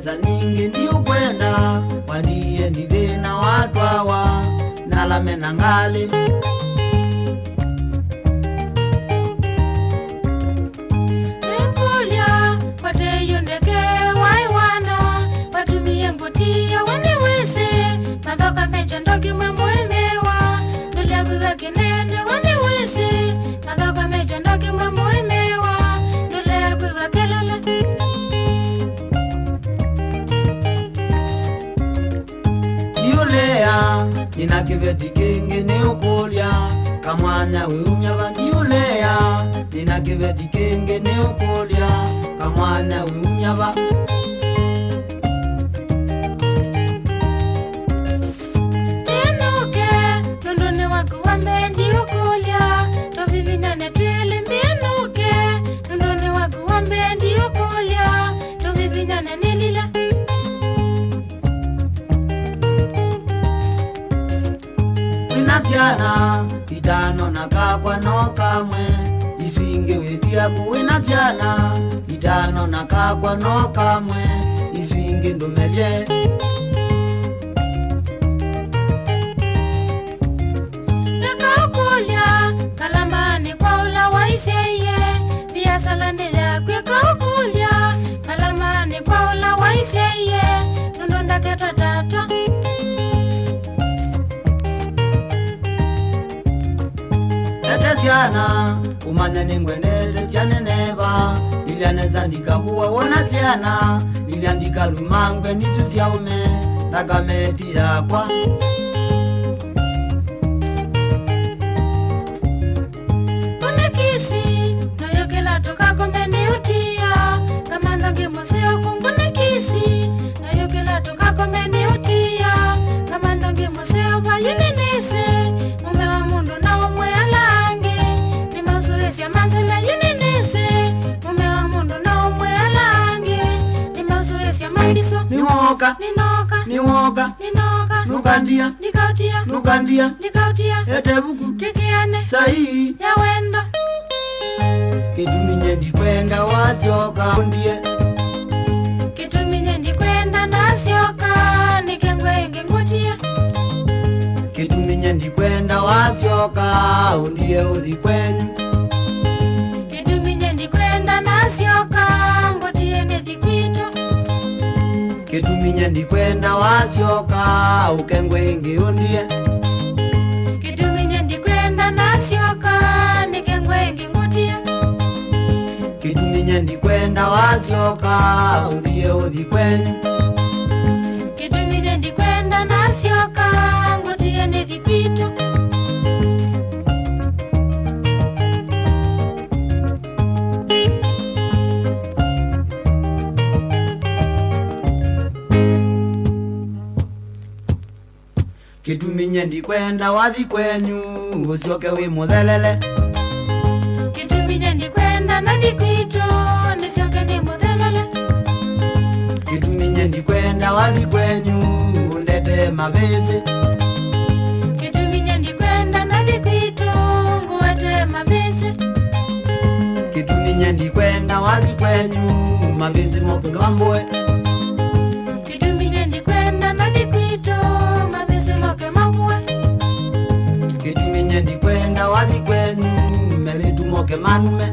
pesa nyingi ndi ukwenda waniye ndi thina watu awa nalamena ngali Nekulia wate yundeke waiwana watumie ngotia waniwisi madhoka mecha ndogi mwemewa nulia kuwa kinene waniwisi madhoka mecha ndogi mwemewa nulia kuwa kelele Niulea nina kiveti kingi ni ukulia kamwanya wiumyava niulea nina kiveti kingi ni ukulia kamwanya wiumyava Minuke nunduni wakuwa mbendi ukulia tovivinyane twili minuke nunduni wakuwa mbendi ukulia tovivinyane nilila Winaziana itano na kakwa no kamwe iswinge wetia kuwinaziana itano na kakwa no kamwe iswinge ndomelye Nekulia kalamani kwa ula waiseye biasala nila kwekulia kalamani kwa ula waiseye nundunda ketwa tata Teteziana umanya ningwendete zianeneva nilianeza ndikakuwa wona ziana niliandika lumangwe nisusia ume takameti yakwa Kunekisi nayokela toka komeni utia kamanda ngimuseo kungunekisi nayokela toka komeni utia kamanda ngimuseo bayuninise mume wa mundu na umwe alange ni mazoezi ya manzela yuninise mume wa mundu na umwe alange ni mazoezi ya mambiso niwoka ninoka niwoka ninoka nukandia nikautia nukandia nikautia etebuku tukiane sahi ya wendo kituminye ndikwenda wasioka ndie Kituminye ndikwenda nasioka nikengwenge ngutia kituminye ndikwenda wasioka undie uthi kwenyu Kituminye ndikwenda nasioka ngutie nethikwito kituminye ndikwenda wasioka ukengwenge undie Kituminye ndikwenda nasioka nikengwenge ngutia kituminye ndikwenda wasioka undie uthi kwenyu Kituminye ndikwenda nasioka ngutie nethikwito kituminye ndikwenda wathi kwenyu usioke wi muthelele Kituminye ndikwenda nathikwito nisioke ni muthelele kituminye ndikwenda wathi kwenyu undete mabisi Kituminye ndikwenda nathikwito nguete mabisi kituminye ndikwenda wathi kwenyu mabisi mokulwambwe Kituminye ndikwenda nathikwito mabisi moke mabwe kituminye ndikwenda wathi kwenyu meritu moke manume